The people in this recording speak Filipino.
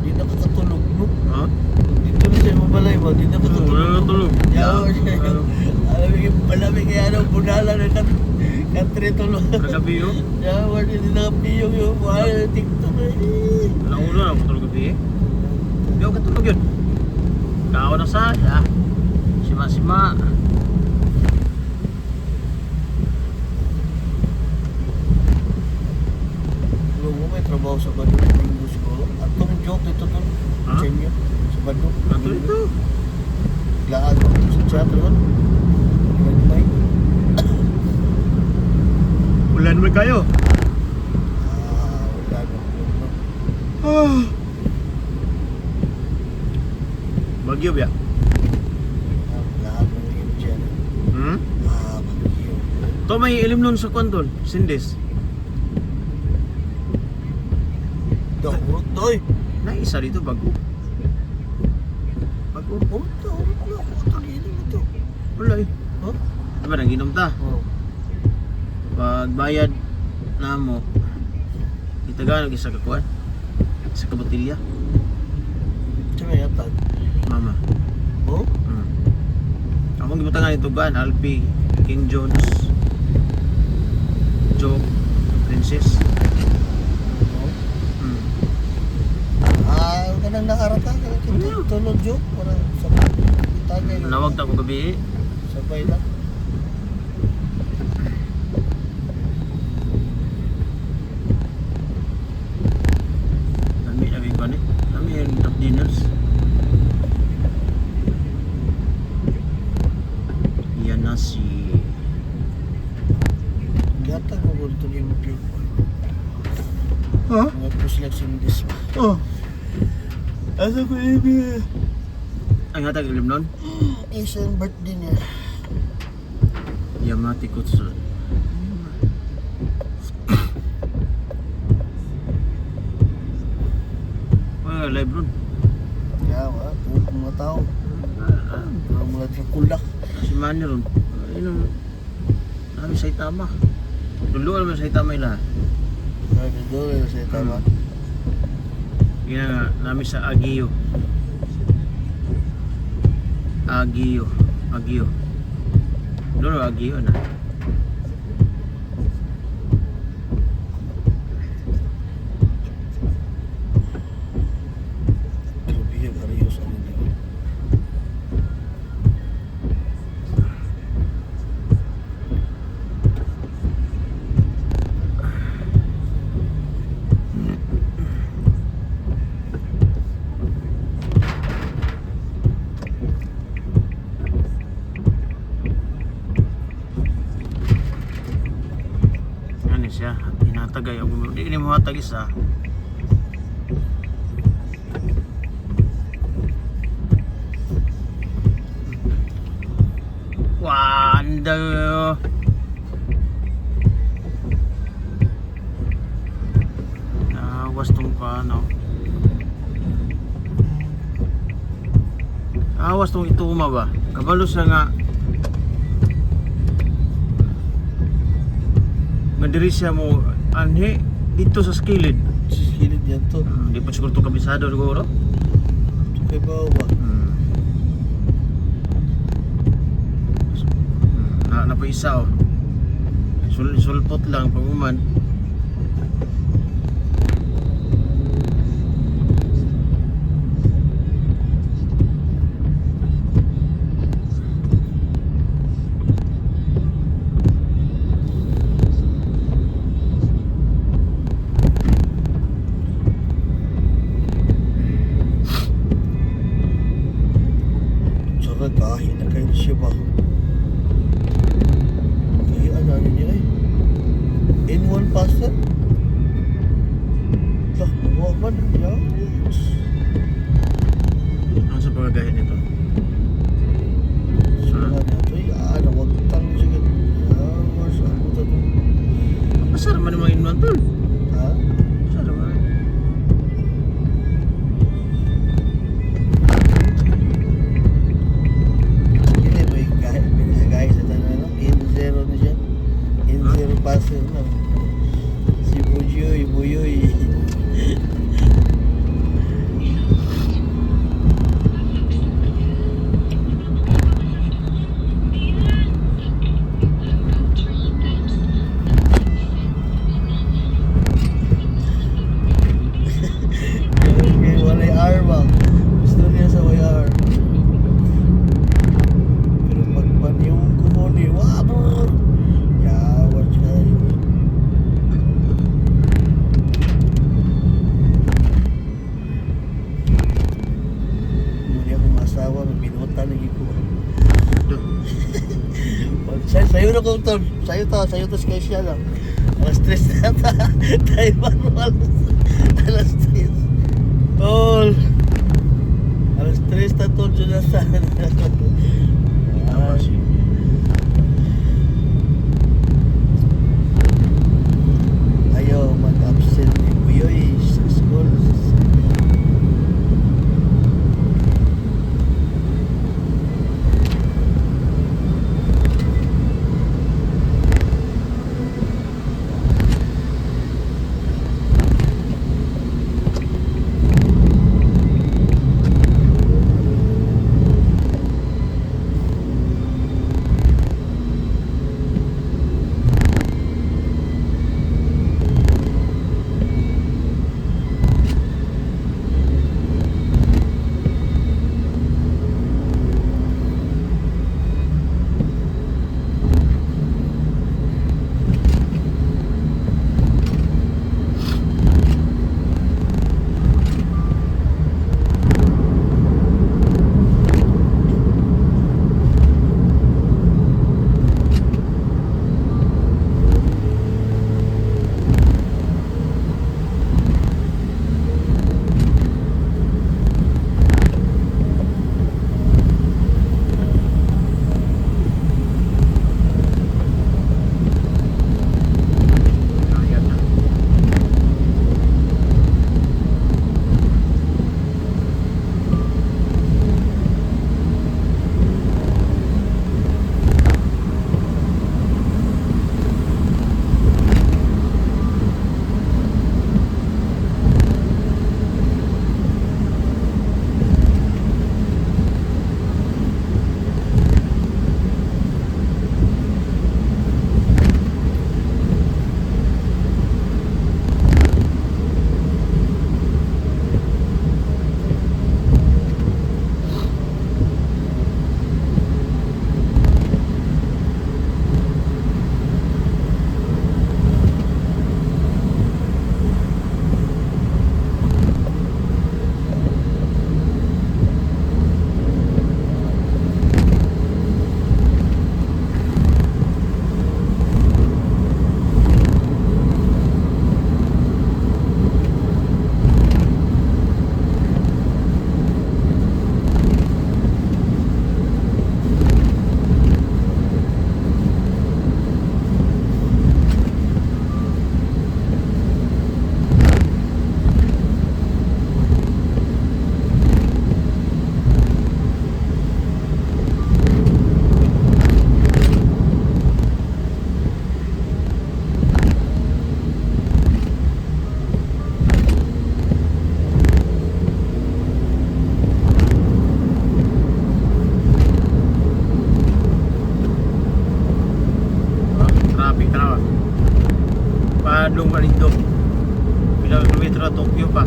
di na katulog, no? Ha? Dito na siya mabalay ba, di na katulog. Wala na tulog. Yaw siya. Alam mo yung malamig kaya ano, bunala na katri tulog. Kagabi yun? Yaw, wala din nakapiyong yung mahal, TikTok eh. Naulo na ako tulog gabi eh. Hindi ako katulog yun. Kao na saya. Sima-sima. Lugo may trabaho sa Badong Linggo siguro. At itong joke ito to, Ha? Chenyo, sa Badong. Ato ito. Laan ko ito sa chat, yun. May Ulan mo kayo. wala na. Bagyo biya. Lahat ng game dyan. Hmm? Bagyo. To may ilim nun sa kwanton. Sindes. Urot doy. Naisa dito bago. Bago. Urot na. Tagilin ito. Wala eh. Ha? Diba nag-inom ta? Oh. Pag bayad na mo, itagaan isa ka kuwan. Isa ka botilya. Siya may yatag. Mama. Oh? Akong gibutangan ito gan, Alpi, King Jones, Joe, Princess. Oh? Hmm. Kanang nakarata. Ano? Tulog joke. Para sa tagay. Nawag ta ko gabi. Sabay lang. Lami pa ni. Lami yung top dinners. Yan na si... Yatag mo ko dito yung pure. Ha? Mga selection this. Oh. Asa ko ibi? Ang hatag ilim nun? Asian birthday niya. Yamati Kutsu. Wala live ron. Yawa, tuwag mga tao. Mga trakulak. Si Manny ron. Ayun. Nami sa Itama. Dulu naman sa Itama lahat. Sabi doon sa tama. Yan nga, nami sa Aguio. Aguio. Dulu Aguio na. Trubia Arios ano niya. Ano siya? Tinatagay ako. Hindi mo hatag isa. Wanda. Awas tong ano. Awas tong ituma ba? Kabalo siya nga. Madiri siya mo anhi dito sa skilid. Sisilid yan to. Di pa siguro ito kabisado siguro. Kay bawa. Na pa isa oh. Sulpot lang pag uman. Tsaka kahit na kayo siya ba? Kaya ano niya eh. In one pasta? Lah, nawaman. Yes. Ano sa pagkagahin nito? Sila na ito. Nawag tang siya. Mas ako ito. Pasar man yung mga inuan tol. Ha? Pasar man. Hindi ba yung pinagagay sa tanong ano? In zero na siya. In zero pasta na. Si Buyoy. na kong tol. Sa'yo to special lang. Alas 3 na ta. Taiwan mo alas 3. Tol. Alas 3 na tol, Jonathan. Tapos, Ayaw mag-absent ni Buyoy sa school. ayan na. Traffic na. Padung ka dito. Pilang kilometro Tokyo pa.